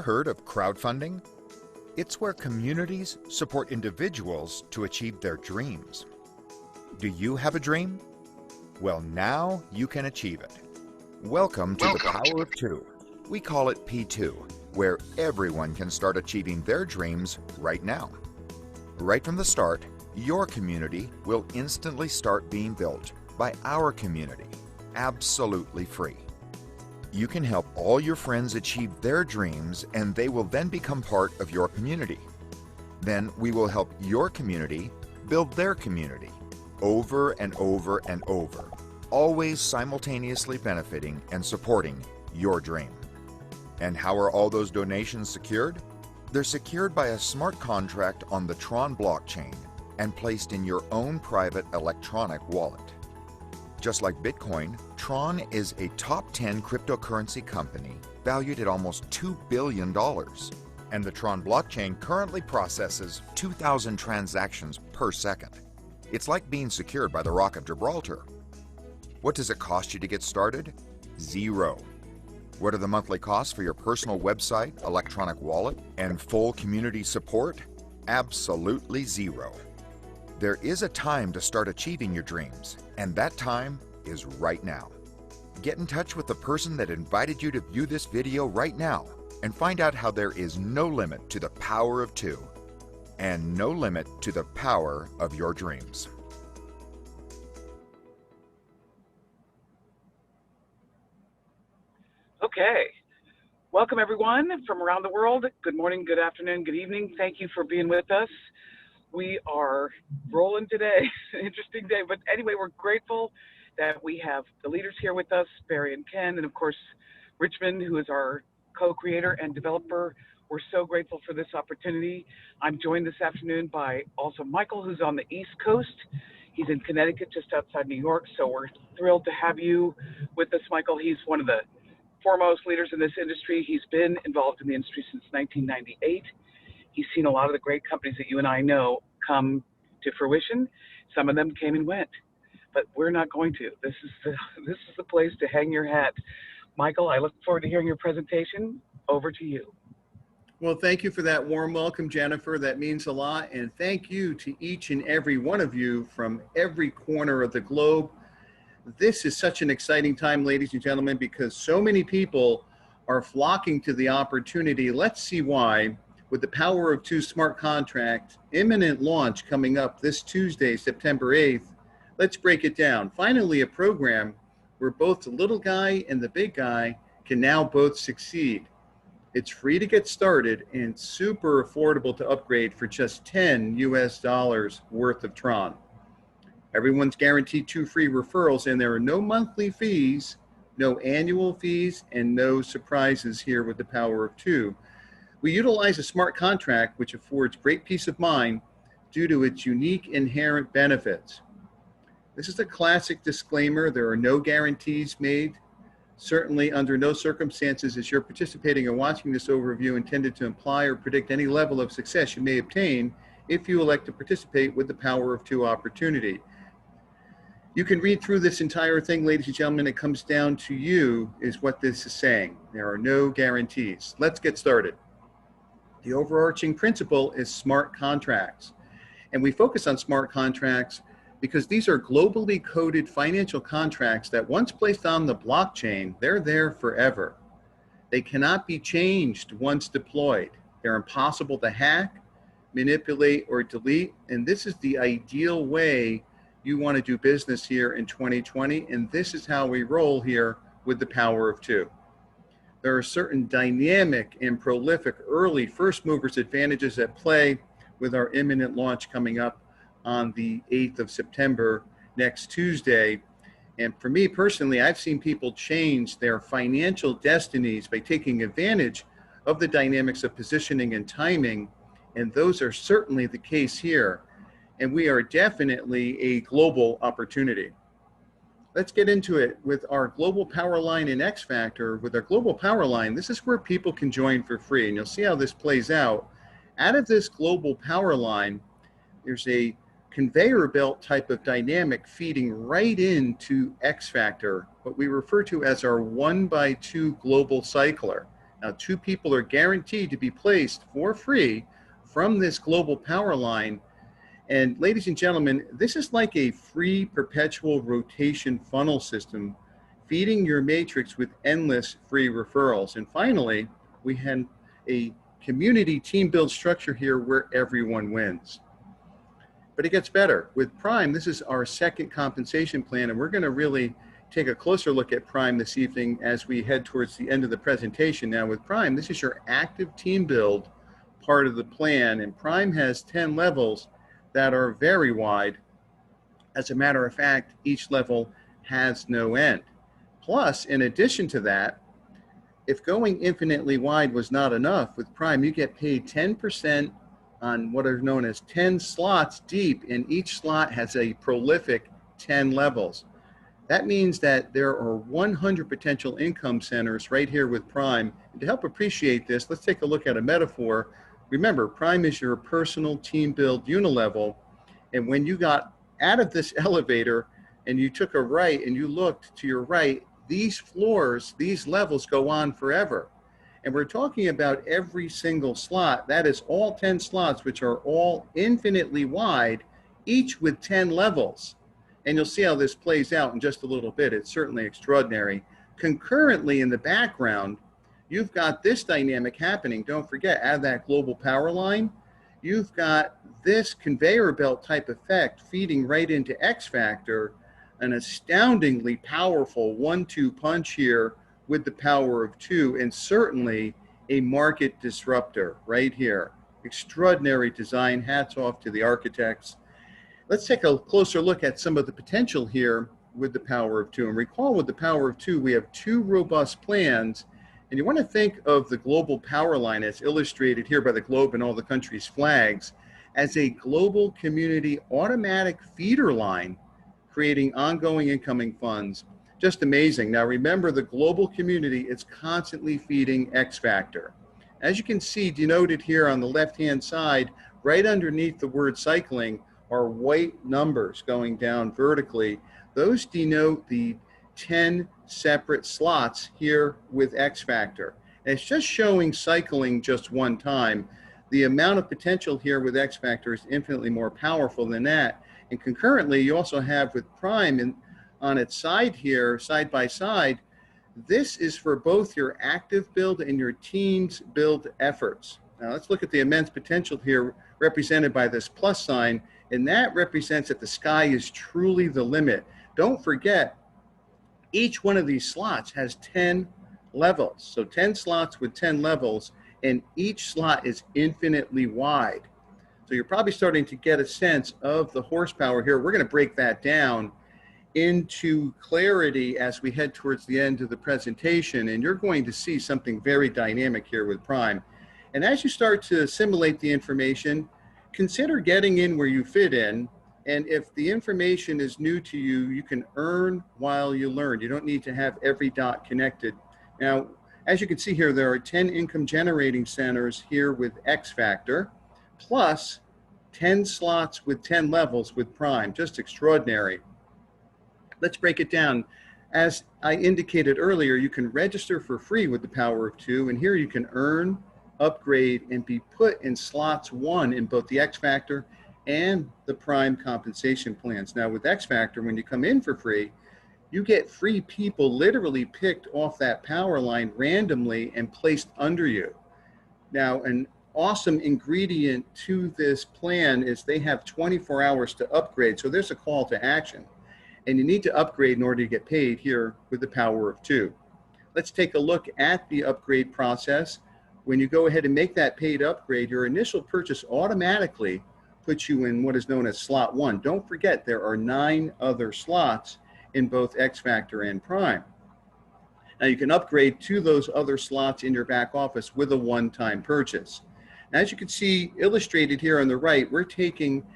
Heard of crowdfunding? It's where communities support individuals to achieve their dreams. Do you have a dream? Well, now you can achieve it. Welcome to the Power of Two. We call it P2, where everyone can start achieving their dreams right now. Right from the start, your community will instantly start being built by our community, absolutely free. You can help all your friends achieve their dreams, and they will then become part of your community. Then we will help your community build their community over and over and over, always simultaneously benefiting and supporting your dream. And how are all those donations secured? They're secured by a smart contract on the TRON blockchain and placed in your own private electronic wallet. Just like Bitcoin, TRON is a top 10 cryptocurrency company valued at almost $2 billion. And the TRON blockchain currently processes 2,000 transactions per second. It's like being secured by the Rock of Gibraltar. What does it cost you to get started? Zero. What are the monthly costs for your personal website, electronic wallet, and full community support? Absolutely zero. There is a time to start achieving your dreams, and that time is right now. Get in touch with the person that invited you to view this video right now and find out how there is no limit to the power of two and no limit to the power of your dreams. Okay. Welcome, everyone from around the world. Good morning, good afternoon, good evening. Thank you for being with us. We are rolling today. Interesting day. But anyway, we're grateful that we have the leaders here with us, Barry and Ken, and of course, Richmond, who is our co-creator and developer. We're so grateful for this opportunity. I'm joined this afternoon by also Michael, who's on the East Coast. He's in Connecticut, just outside New York. So we're thrilled to have you with us, Michael. He's one of the foremost leaders in this industry. He's been involved in the industry since 1998. He's seen a lot of the great companies that you and I know come to fruition. Some of them came and went, but we're not going to. This is the place to hang your hat. Michael, I look forward to hearing your presentation. Over to you. Well, thank you for that warm welcome, Jennifer. That means a lot. And thank you to each and every one of you from every corner of the globe. This is such an exciting time, ladies and gentlemen, because so many people are flocking to the opportunity. Let's see why. With the Power of Two smart contract, imminent launch coming up this Tuesday, September 8th. Let's break it down. Finally, a program where both the little guy and the big guy can now both succeed. It's free to get started and super affordable to upgrade for just $10 US worth of TRON. Everyone's guaranteed 2 free referrals, and there are no monthly fees, no annual fees, and no surprises here with the Power of Two. We utilize a smart contract which affords great peace of mind due to its unique inherent benefits. This is a classic disclaimer. There are no guarantees made. Certainly under no circumstances is your participating or watching this overview intended to imply or predict any level of success you may obtain if you elect to participate with the Power of Two opportunity. You can read through this entire thing, ladies and gentlemen. It comes down to you is what this is saying. There are no guarantees. Let's get started. The overarching principle is smart contracts. And we focus on smart contracts because these are globally coded financial contracts that once placed on the blockchain, they're there forever. They cannot be changed once deployed. They're impossible to hack, manipulate, or delete. And this is the ideal way you want to do business here in 2020. And this is how we roll here with the Power of Two. There are certain dynamic and prolific early first movers advantages at play with our imminent launch coming up on the 8th of September, next Tuesday. And for me personally, I've seen people change their financial destinies by taking advantage of the dynamics of positioning and timing. And those are certainly the case here. And we are definitely a global opportunity. Let's get into it with our global power line and X Factor. With our global power line, this is where people can join for free, and you'll see how this plays out. Out of this global power line, there's a conveyor belt type of dynamic feeding right into X Factor, what we refer to as our 1x2 global cycler. Now, 2 people are guaranteed to be placed for free from this global power line. And ladies and gentlemen, this is like a free perpetual rotation funnel system, feeding your matrix with endless free referrals. And finally, we had a community team build structure here where everyone wins. But it gets better. With Prime, this is our second compensation plan, and we're going to really take a closer look at Prime this evening as we head towards the end of the presentation. Now with Prime, this is your active team build part of the plan, and Prime has 10 levels that are very wide. As a matter of fact, each level has no end. Plus, in addition to that, if going infinitely wide was not enough, with Prime, you get paid 10% on what are known as 10 slots deep, and each slot has a prolific 10 levels. That means that there are 100 potential income centers right here with Prime. And to help appreciate this, let's take a look at a metaphor. Remember, Prime is your personal team build UNILEVEL, and when you got out of this elevator and you took a right and you looked to your right, these floors, these levels go on forever. And we're talking about every single slot. That is all 10 slots, which are all infinitely wide, each with 10 levels. And you'll see how this plays out in just a little bit. It's certainly extraordinary. Concurrently in the background, you've got this dynamic happening. Don't forget, out of that global power line, you've got this conveyor belt type effect feeding right into X Factor, an astoundingly powerful 1-2 punch here with the power of 2, and certainly a market disruptor right here. Extraordinary design. Hats off to the architects. Let's take a closer look at some of the potential here with the power of 2. And recall, with the power of 2, we have 2 robust plans. And you want to think of the global power line as illustrated here by the globe and all the countries' flags as a global community automatic feeder line, creating ongoing incoming funds. Just amazing. Now remember, the global community is constantly feeding X Factor. As you can see denoted here on the left-hand side, right underneath the word cycling, are white numbers going down vertically. Those denote the 10 separate slots here with X Factor. And it's just showing cycling just one time. The amount of potential here with X Factor is infinitely more powerful than that. And concurrently, you also have with Prime on its side here, side by side, this is for both your active build and your team's build efforts. Now let's look at the immense potential here represented by this plus sign, and that represents that the sky is truly the limit. Don't forget, each one of these slots has 10 levels. So 10 slots with 10 levels, and each slot is infinitely wide. So you're probably starting to get a sense of the horsepower here. We're going to break that down into clarity as we head towards the end of the presentation, and you're going to see something very dynamic here with Prime. And as you start to assimilate the information, consider getting in where you fit in. And if the information is new to you, you can earn while you learn. You don't need to have every dot connected. Now, as you can see here, there are 10 income generating centers here with X Factor, plus 10 slots with 10 levels with Prime. Just extraordinary. Let's break it down. As I indicated earlier, you can register for free with the power of 2, and here you can earn, upgrade, and be put in slots 1 in both the X Factor and the Prime compensation plans. Now with X Factor, when you come in for free, you get free people literally picked off that power line randomly and placed under you. Now, an awesome ingredient to this plan is they have 24 hours to upgrade, so there's a call to action. And you need to upgrade in order to get paid here with the power of 2. Let's take a look at the upgrade process. When you go ahead and make that paid upgrade, your initial purchase automatically puts you in what is known as slot 1. Don't forget, there are 9 other slots in both X Factor and Prime. Now you can upgrade to those other slots in your back office with a one-time purchase. Now, as you can see illustrated here on the right, we're taking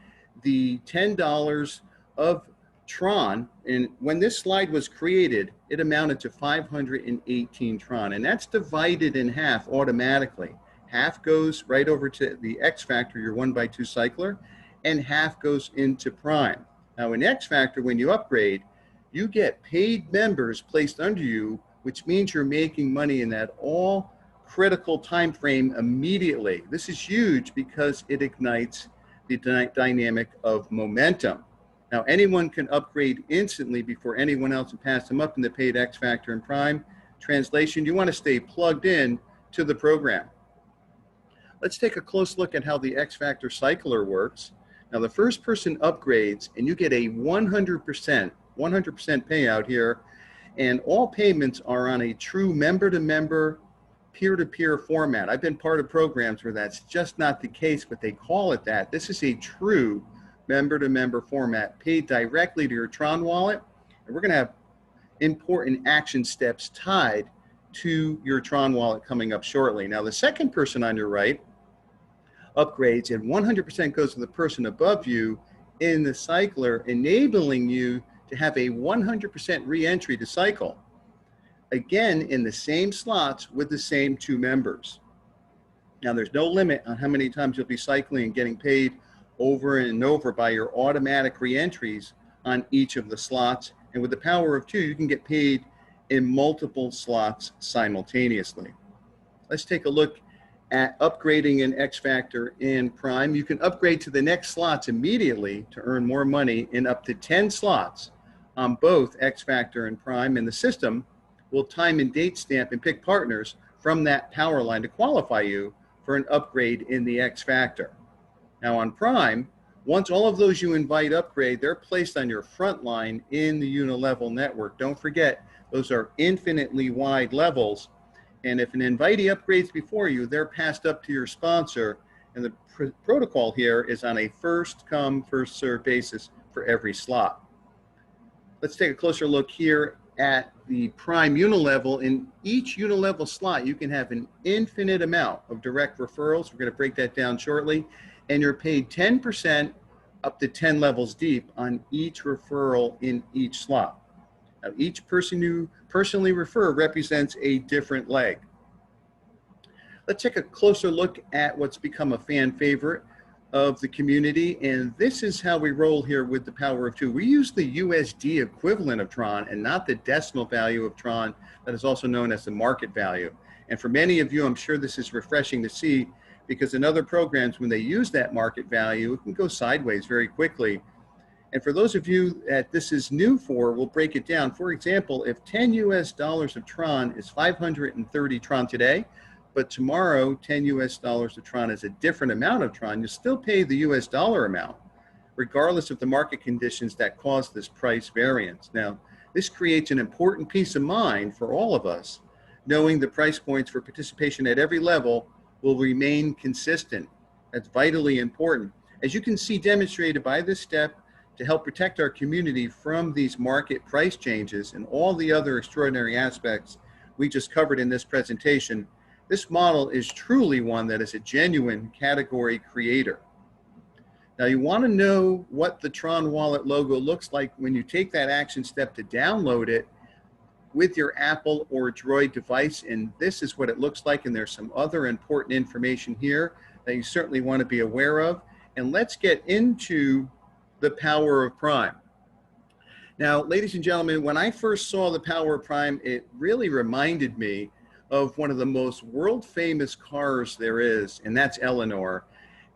the $10 of TRON, and when this slide was created, it amounted to 518 TRON, and that's divided in half automatically. Half goes right over to the X Factor, your 1x2 cycler, and half goes into Prime. Now in X Factor, when you upgrade, you get paid members placed under you, which means you're making money in that all critical time frame immediately. This is huge because it ignites the dynamic of momentum. Now, anyone can upgrade instantly before anyone else and pass them up in the paid X Factor and Prime. Translation, you want to stay plugged in to the program. Let's take a close look at how the X Factor Cycler works. Now, the first person upgrades and you get a 100% payout here, and all payments are on a true member-to-member, peer-to-peer format. I've been part of programs where that's just not the case, but they call it that. This is a true member-to-member format, paid directly to your TRON wallet, and we're going to have important action steps tied to your TRON wallet coming up shortly. Now, the second person on your right upgrades, and 100% goes to the person above you in the cycler, enabling you to have a 100% re-entry to cycle. Again, in the same slots with the same two members. Now, there's no limit on how many times you'll be cycling and getting paid over and over by your automatic re-entries on each of the slots. And with the power of two, you can get paid in multiple slots simultaneously. Let's take a look at upgrading an X Factor in Prime. You can upgrade to the next slots immediately to earn more money in up to 10 slots on both X Factor and Prime, and the system will time and date stamp and pick partners from that POWERLINE to qualify you for an upgrade in the X Factor. Now on Prime, once all of those you invite upgrade, they're placed on your front line in the UNILEVEL network. Don't forget, those are infinitely wide levels. And if an invitee upgrades before you, they're passed up to your sponsor. And the protocol here is on a first come, first served basis for every slot. Let's take a closer look here at the Prime UNILEVEL. In each UNILEVEL slot, you can have an infinite amount of direct referrals. We're going to break that down shortly. And you're paid 10% up to 10 levels deep on each referral in each slot. Now, each person you personally refer represents a different leg. Let's take a closer look at what's become a fan favorite of the community, and this is how we roll here with the power of two. We use the USD equivalent of TRON and not the decimal value of TRON that is also known as the market value. And for many of you, I'm sure this is refreshing to see, because in other programs, when they use that market value, it can go sideways very quickly. And for those of you that this is new for, we'll break it down. For example, if 10 US dollars of TRON is 530 TRON today, but tomorrow 10 US dollars of TRON is a different amount of TRON, you still pay the US dollar amount, regardless of the market conditions that cause this price variance. Now, this creates an important peace of mind for all of us, knowing the price points for participation at every level will remain consistent. That's vitally important. As you can see demonstrated by this step, to help protect our community from these market price changes and all the other extraordinary aspects we just covered in this presentation, this model is truly one that is a genuine category creator. Now, you want to know what the TRON wallet logo looks like when you take that action step to download it with your Apple or Droid device, and this is what it looks like. And there's some other important information here that you certainly want to be aware of. And let's get into the power of Prime. Now, ladies and gentlemen, when I first saw the power of Prime, it really reminded me of one of the most world famous cars there is, and that's Eleanor.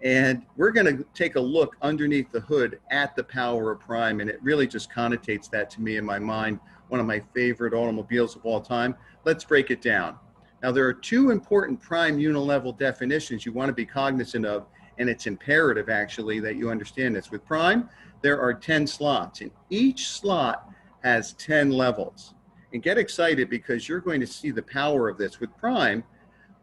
And we're going to take a look underneath the hood at the power of Prime, and it really just connotates that to me in my mind, one of my favorite automobiles of all time. Let's break it down. Now, there are two important Prime UNILEVEL definitions you want to be cognizant of, and it's imperative actually that you understand this. With Prime, there are 10 slots, and each slot has 10 levels. And get excited, because you're going to see the power of this. With Prime,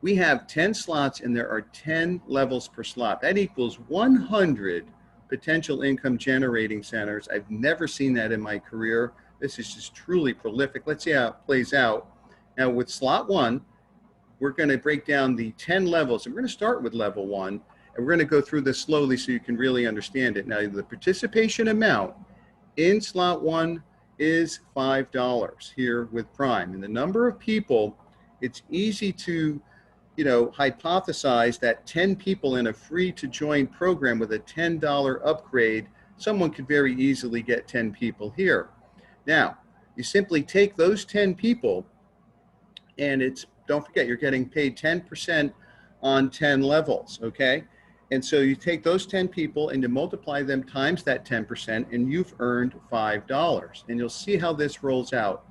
we have 10 slots and there are 10 levels per slot. That equals 100 potential income generating centers. I've never seen that in my career. This is just truly prolific. Let's see how it plays out. Now with slot 1, we're going to break down the 10 levels. And we're going to start with level 1. And we're going to go through this slowly so you can really understand it. Now, the participation amount in slot 1 is $5 here with Prime. And the number of people, it's easy to, hypothesize that 10 people in a free to join program with a $10 upgrade, someone could very easily get 10 people here. Now, you simply take those 10 people, and it's don't forget, you're getting paid 10% on 10 levels, okay? And so you take those 10 people and you multiply them times that 10%, and you've earned $5. And you'll see how this rolls out.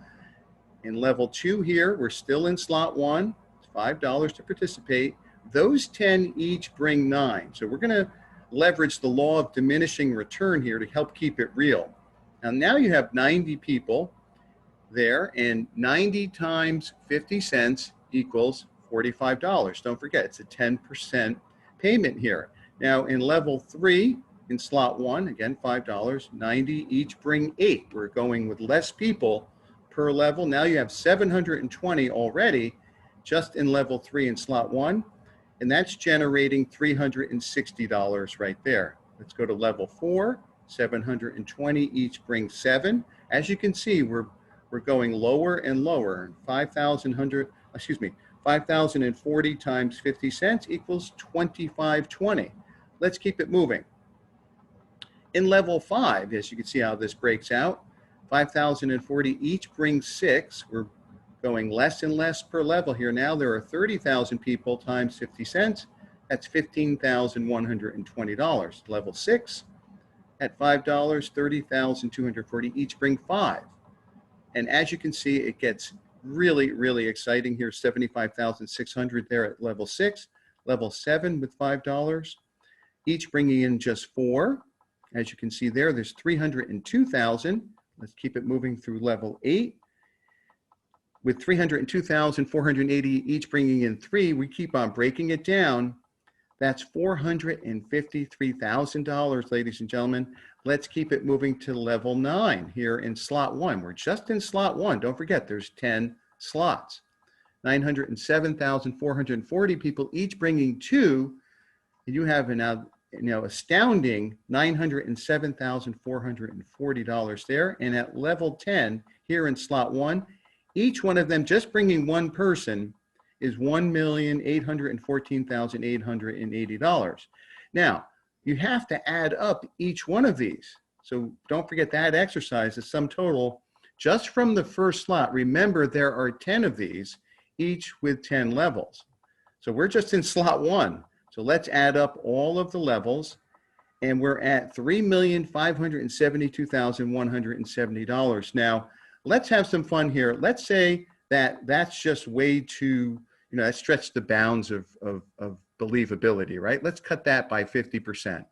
In level 2 here, we're still in slot 1, it's $5 to participate. Those 10 each bring 9. So we're gonna leverage the law of diminishing return here to help keep it real. Now you have 90 people there, and 90 times 50 cents equals $45. Don't forget, it's a 10% payment here. Now in level 3, in slot 1, again, $5, 90 each bring 8. We're going with less people per level. Now you have 720 already just in level 3 in slot 1, and that's generating $360 right there. Let's go to level 4, 720 each bring 7. As you can see, we're going lower and lower. 5,040 times 50 cents equals $25.20. Let's keep it moving. In level 5, as you can see how this breaks out, 5,040 each bring 6. We're going less and less per level here. Now there are 30,000 people times 50 cents. That's $15,120. Level 6, at $5, 30,240 each bring 5. And as you can see, it gets really, really exciting here. 75,600 there at level 6. Level 7 with $5, each bringing in just 4. As you can see there, there's 302,000. Let's keep it moving through level 8. With 302,480 each bringing in 3, we keep on breaking it down. That's $453,000, ladies and gentlemen. Let's keep it moving to level 9 here in slot 1. We're just in slot 1. Don't forget, there's 10 slots. 907,440 people each bringing 2. You have an astounding $907,440 there. And at level 10 here in slot 1, each one of them just bringing one person is $1,814,880. Now, you have to add up each one of these. So don't forget that exercise, the sum total, just from the first slot. Remember, there are 10 of these, each with 10 levels. So we're just in slot 1. So let's add up all of the levels, and we're at $3,572,170. Now, let's have some fun here. Let's say that that's just way too, that stretched the bounds of believability, right? Let's cut that by 50%,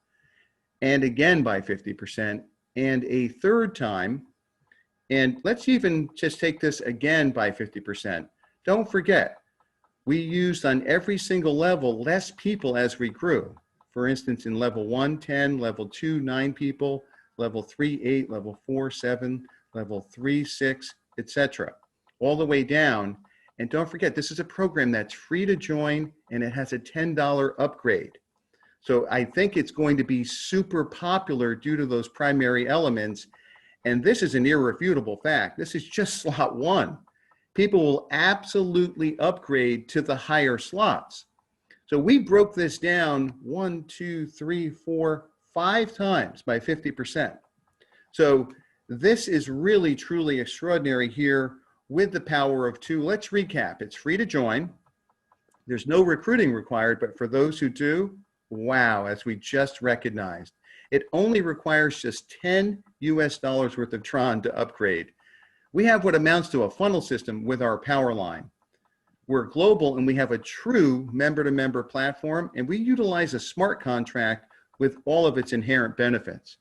and again by 50%, and a third time. And let's even just take this again by 50%. Don't forget, we used on every single level less people as we grew. For instance, in level 1, 10, level 2, 9 people, level 3, 8, level 4, 7, level 3, 6, etc. All the way down. And don't forget, this is a program that's free to join, and it has a $10 upgrade. So I think it's going to be super popular due to those primary elements. And this is an irrefutable fact. This is just slot 1. People will absolutely upgrade to the higher slots. So we broke this down 1, 2, 3, 4, 5 times by 50%. So this is really, truly extraordinary here with the power of 2. Let's recap. It's free to join. There's no recruiting required, but for those who do, wow, as we just recognized, it only requires just $10 worth of TRON to upgrade. We have what amounts to a funnel system with our POWERLINE. We're global, and we have a true member-to-member platform, and we utilize a smart contract with all of its inherent benefits.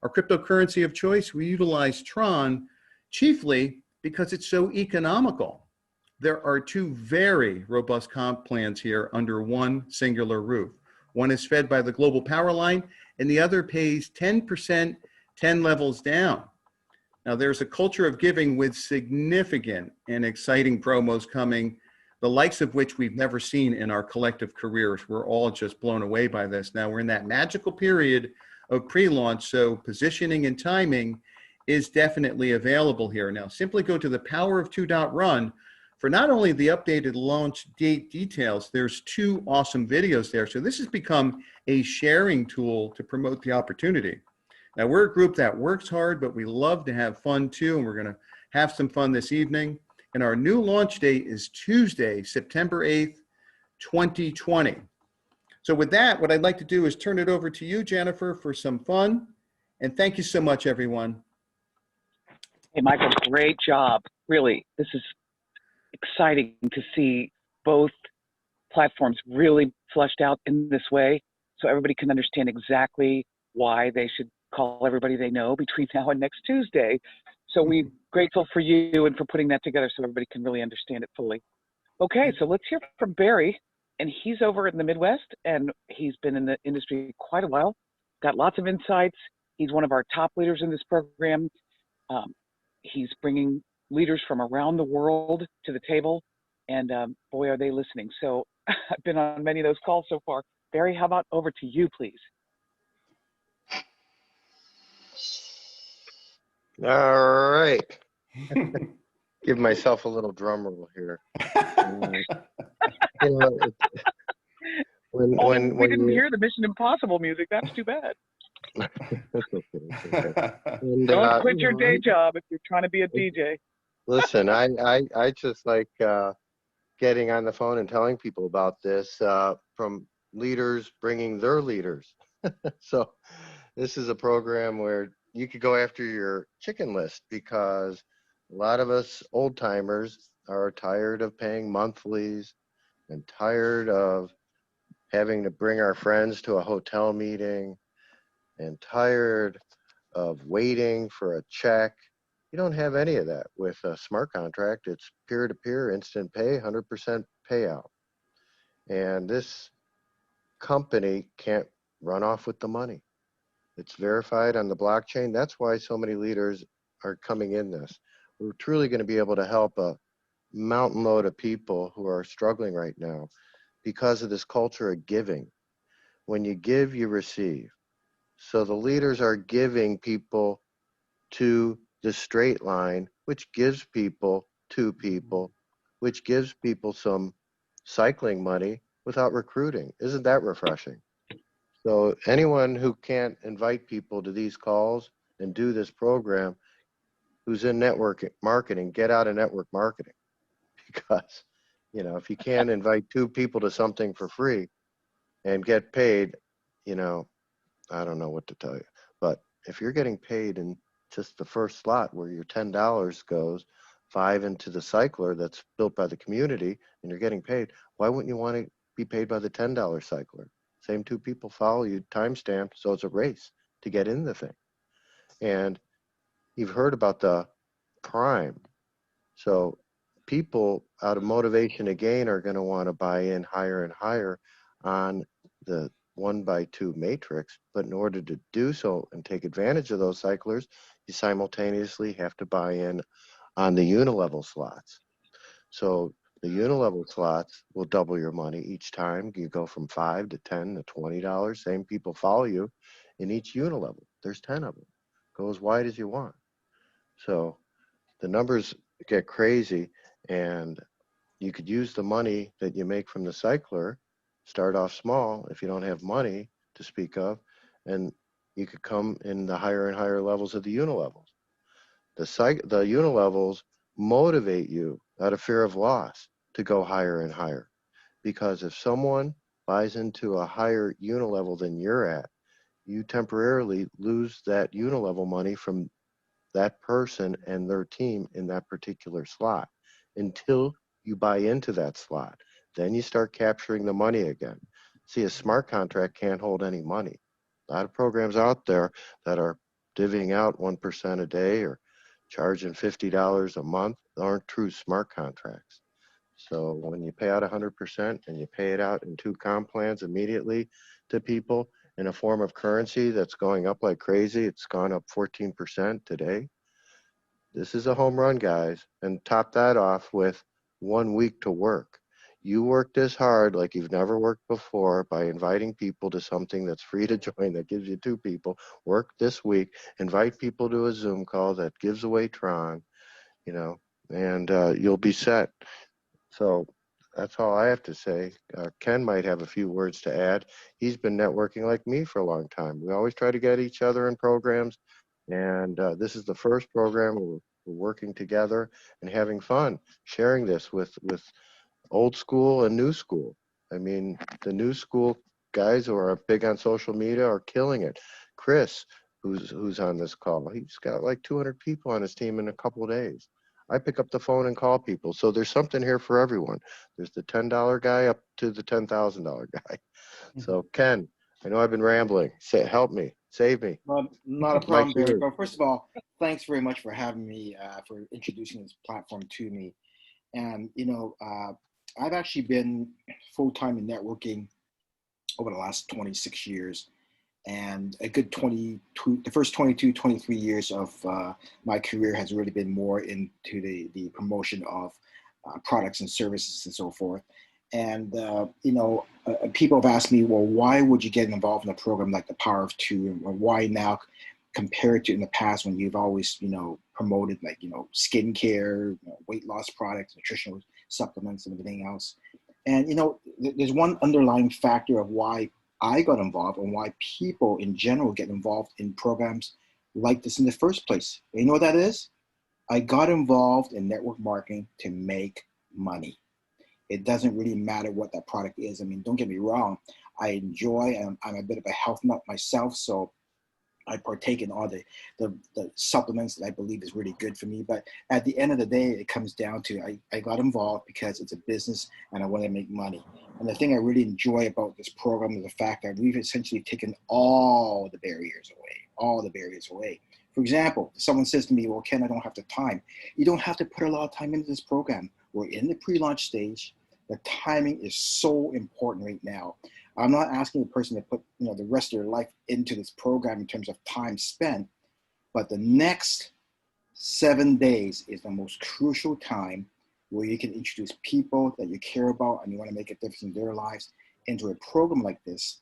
Our cryptocurrency of choice, we utilize TRON chiefly because it's so economical. There are 2 very robust comp plans here under one singular roof. One is fed by the global POWERLINE, and the other pays 10%, 10 levels down. Now, there's a culture of giving with significant and exciting promos coming, the likes of which we've never seen in our collective careers. We're all just blown away by this. Now, we're in that magical period of pre-launch, so positioning and timing is definitely available here. Now, simply go to the powerof2.run for not only the updated launch date details, there's 2 awesome videos there. So this has become a sharing tool to promote the opportunity. Now, we're a group that works hard, but we love to have fun too, and we're going to have some fun this evening. And our new launch date is Tuesday, September 8th, 2020. So with that, what I'd like to do is turn it over to you, Jennifer, for some fun. And thank you so much, everyone. Hey, Michael, great job. Really, this is exciting to see both platforms really fleshed out in this way so everybody can understand exactly why they should call everybody they know between now and next Tuesday. So we're grateful for you and for putting that together so everybody can really understand it fully. Okay, so let's hear from Barry. And he's over in the Midwest, and he's been in the industry quite a while, got lots of insights. He's one of our top leaders in this program. He's bringing leaders from around the world to the table, and boy, are they listening. So I've been on many of those calls so far. Barry, how about over to you, please? All right. Give myself a little drum roll here. You know, when we didn't hear the Mission Impossible music. That's too bad. That's okay. And, don't quit your day job if you're trying to be a DJ. Listen, I just like getting on the phone and telling people about this from leaders bringing their leaders. So this is a program where you could go after your chicken list, because a lot of us old timers are tired of paying monthlies and tired of having to bring our friends to a hotel meeting and tired of waiting for a check. You don't have any of that with a smart contract. It's peer-to-peer, instant pay, 100% payout. And this company can't run off with the money. It's verified on the blockchain. That's why so many leaders are coming in this. We're truly going to be able to help a mountain load of people who are struggling right now because of this culture of giving. When you give, you receive. So the leaders are giving people to the straight line, which gives people to people, which gives people some cycling money without recruiting. Isn't that refreshing? So anyone who can't invite people to these calls and do this program, who's in network marketing, get out of network marketing. Because, you know, if you can't invite two people to something for free and get paid, you know, I don't know what to tell you. But if you're getting paid in just the first slot where your $10 goes, 5 into the cycler that's built by the community, and you're getting paid, why wouldn't you want to be paid by the $10 cycler? Same two people follow you, timestamped, so it's a race to get in the thing. And you've heard about the prime. So people out of motivation to gain are going to want to buy in higher and higher on the 1x2 matrix. But in order to do so and take advantage of those cyclers, you simultaneously have to buy in on the UNILEVEL slots. So the UNILEVEL slots will double your money each time. You go from $5 to $10 to $20. Same people follow you in each UNILEVEL. There's 10 of them. Go as wide as you want. So the numbers get crazy, and you could use the money that you make from the cycler, start off small if you don't have money to speak of, and you could come in the higher and higher levels of the UNILEVELs. The UNILEVELs motivate you out of fear of loss to go higher and higher. Because if someone buys into a higher UNILEVEL than you're at, you temporarily lose that UNILEVEL money from that person and their team in that particular slot until you buy into that slot. Then you start capturing the money again. See, a smart contract can't hold any money. A lot of programs out there that are divvying out 1% a day or charging $50 a month aren't true smart contracts. So when you pay out 100% and you pay it out in 2 comp plans immediately to people in a form of currency that's going up like crazy, it's gone up 14% today. This is a home run, guys. And top that off with 1 week to work. You work this hard like you've never worked before by inviting people to something that's free to join that gives you 2 people. Work this week, invite people to a Zoom call that gives away TRON, you know, and you'll be set. So that's all I have to say. Ken might have a few words to add. He's been networking like me for a long time. We always try to get each other in programs, and this is the first program where We're working together and having fun, sharing this with old school and new school. I mean, the new school guys who are big on social media are killing it. Chris, who's on this call, he's got like 200 people on his team in a couple of days. I pick up the phone and call people. So there's something here for everyone. There's the $10 guy up to the $10,000 guy. So Ken, I know I've been rambling. Help me, save me. Well, not a problem, Barry. But first of all, thanks very much for having me, for introducing this platform to me. And, you know, I've actually been full-time in networking over the last 26 years. And a good the first 22, 23 years of my career has really been more into the promotion of products and services and so forth. And, you know, people have asked me, well, why would you get involved in a program like the Power of Two? Or why now compared to in the past when you've always, you know, promoted like, you know, skincare, you know, weight loss products, nutritional supplements and everything else. And, you know, there's one underlying factor of why I got involved and why people in general get involved in programs like this in the first place. You know what that is? I got involved in network marketing to make money. It doesn't really matter what that product is. I mean, don't get me wrong. I enjoy, I'm a bit of a health nut myself, so I partake in all the supplements that I believe is really good for me. But at the end of the day, it comes down to I got involved because it's a business and I want to make money. And the thing I really enjoy about this program is the fact that we've essentially taken all the barriers away. For example, if someone says to me, well, Ken, I don't have the time. You don't have to put a lot of time into this program. We're in the pre-launch stage. The timing is so important right now. I'm not asking a person to put, you know, the rest of their life into this program in terms of time spent, but the next 7 days is the most crucial time where you can introduce people that you care about and you want to make a difference in their lives into a program like this.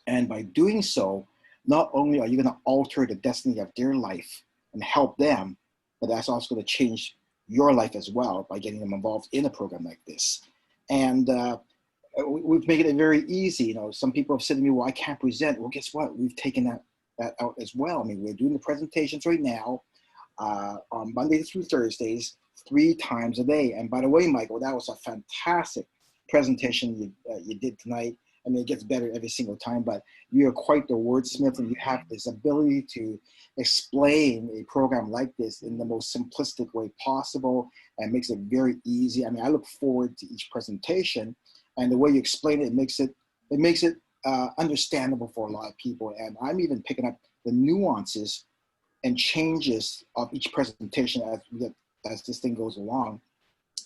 And by doing so, not only are you going to alter the destiny of their life and help them, but that's also going to change your life as well by getting them involved in a program like this. And we've made it very easy. You know, some people have said to me, well, I can't present. Well, guess what? We've taken that out as well. I mean, we're doing the presentations right now on Mondays through Thursdays, 3 times a day. And by the way, Michael, that was a fantastic presentation you did tonight. I mean, it gets better every single time, but you are quite the wordsmith and you have this ability to explain a program like this in the most simplistic way possible and makes it very easy. I mean, I look forward to each presentation and the way you explain it, it makes it understandable for a lot of people. And I'm even picking up the nuances and changes of each presentation as this thing goes along.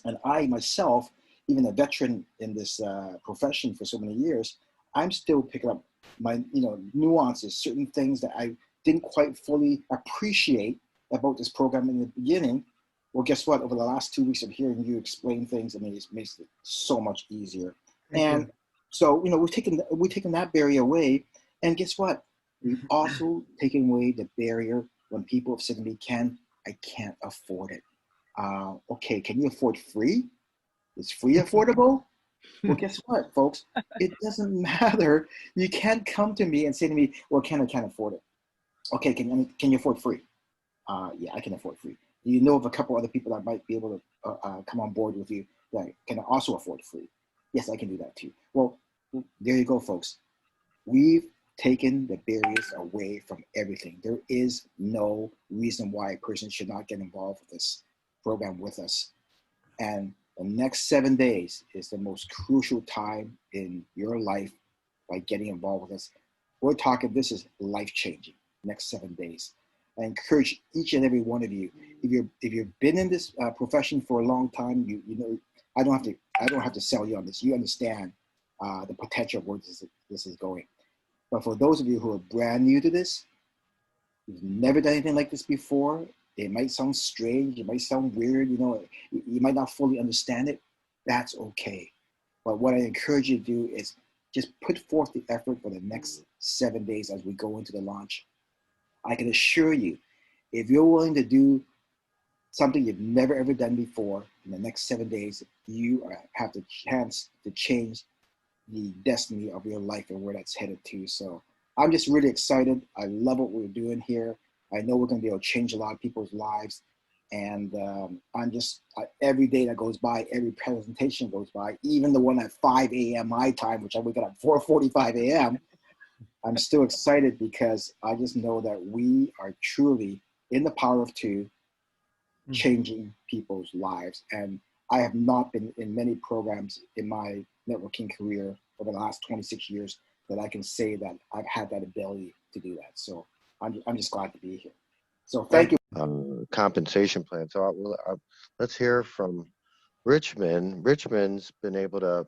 And I myself, even a veteran in this profession for so many years, I'm still picking up my, you know, nuances, certain things that I didn't quite fully appreciate about this program in the beginning. Well, guess what? Over the last 2 weeks of hearing you explain things, I mean, it makes it so much easier. And so, you know, we've taken that barrier away. And guess what? We've also taken away the barrier when people have said to me, Ken, I can't afford it. Okay, can you afford free? Is free affordable? Well, guess what, folks? It doesn't matter. You can't come to me and say to me, well, Ken, I can't afford it. Okay, can you afford free? Yeah, I can afford free. Do you know of a couple other people that might be able to come on board with you that can also afford free? Yes, I can do that too. Well, there you go, folks. We've taken the barriers away from everything. There is no reason why a person should not get involved with this program with us. And the next 7 days is the most crucial time in your life by getting involved with us. We're talking, this is life-changing, next 7 days. I encourage each and every one of you, if you've been in this profession for a long time, you know, I don't have to sell you on this. You understand the potential of where this is going. But for those of you who are brand new to this, you've never done anything like this before, it might sound strange, it might sound weird, you know, you might not fully understand it. That's okay. But what I encourage you to do is just put forth the effort for the next 7 days as we go into the launch. I can assure you, if you're willing to do something you've never ever done before in the next 7 days, you have the chance to change the destiny of your life and where that's headed to. So I'm just really excited. I love what we're doing here. I know we're going to be able to change a lot of people's lives. And every day that goes by, every presentation goes by, even the one at 5 a.m. my time, which I wake up at 4:45 a.m., I'm still excited because I just know that we are truly in the power of two, changing people's lives. And I have not been in many programs in my networking career over the last 26 years that I can say that I've had that ability to do that. So I'm just glad to be here. So thank you. Compensation plan. So let's hear from Richmond. Richmond's been able to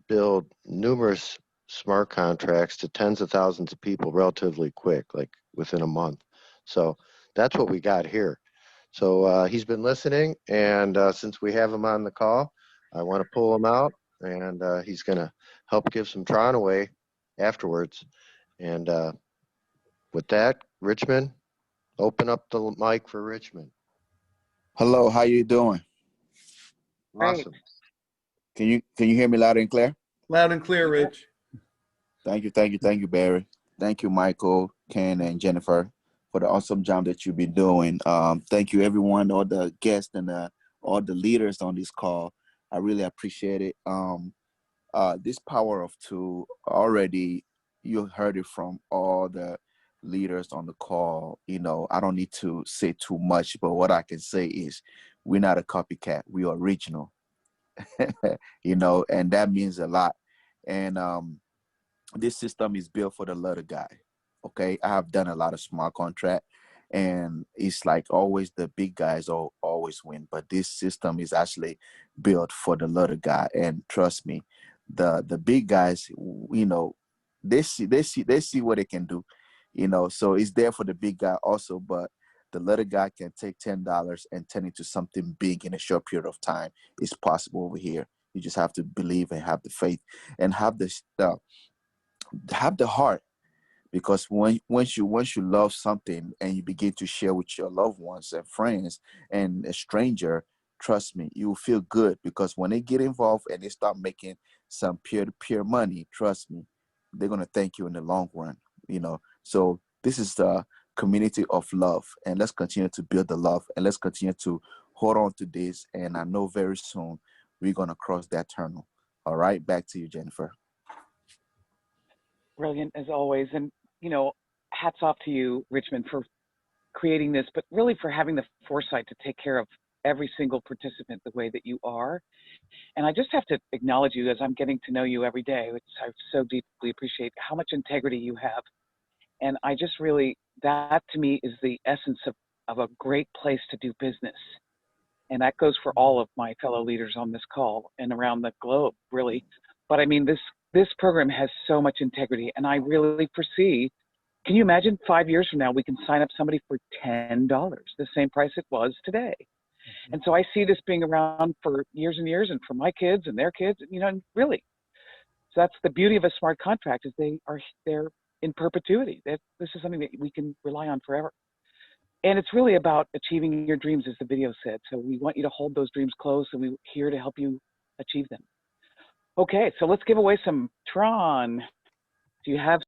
build numerous smart contracts to tens of thousands of people relatively quick, like within a month. So that's what we got here. So he's been listening, and since we have him on the call, I want to pull him out, and he's going to help give some TRON away afterwards. And with that, Richmond, open up the mic for Richmond. Hello, how you doing? Awesome. Can you hear me loud and clear? Loud and clear, Rich. Thank you, Barry. Thank you, Michael, Ken, and Jennifer, for the awesome job that you've been doing. Thank you, everyone, all the guests and all the leaders on this call. I really appreciate it. This power of two, already you heard it from all the leaders on the call. You know, I don't need to say too much, but what I can say is we're not a copycat. We are original. You know, and that means a lot. And this system is built for the little guy. Okay, I have done a lot of smart contract, and it's like always the big guys always win. But this system is actually built for the little guy, and trust me, the big guys, you know, they see what they can do, you know. So it's there for the big guy also, but the little guy can take $10 and turn it into something big in a short period of time. It's possible over here. You just have to believe and have the faith and have the heart, because once you love something and you begin to share with your loved ones and friends and a stranger, trust me, you will feel good, because when they get involved and they start making some peer-to-peer money, trust me, they're going to thank you in the long run, you know. So this is the community of love, and let's continue to build the love, and let's continue to hold on to this, and I know very soon we're going to cross that tunnel. All right, back to you, Jennifer. Brilliant as always. And, you know, hats off to you, Richmond, for creating this, but really for having the foresight to take care of every single participant the way that you are. And I just have to acknowledge you as I'm getting to know you every day, which I so deeply appreciate, how much integrity you have. And I just really, that to me is the essence of a great place to do business. And that goes for all of my fellow leaders on this call and around the globe, really. But I mean, this program has so much integrity, and I really foresee, can you imagine 5 years from now, we can sign up somebody for $10, the same price it was today. And so I see this being around for years and years, and for my kids and their kids, you know, really. So that's the beauty of a smart contract, is they're in perpetuity. This is something that we can rely on forever. And it's really about achieving your dreams, as the video said. So we want you to hold those dreams close, and we're here to help you achieve them. Okay, so let's give away some TRON. Do you have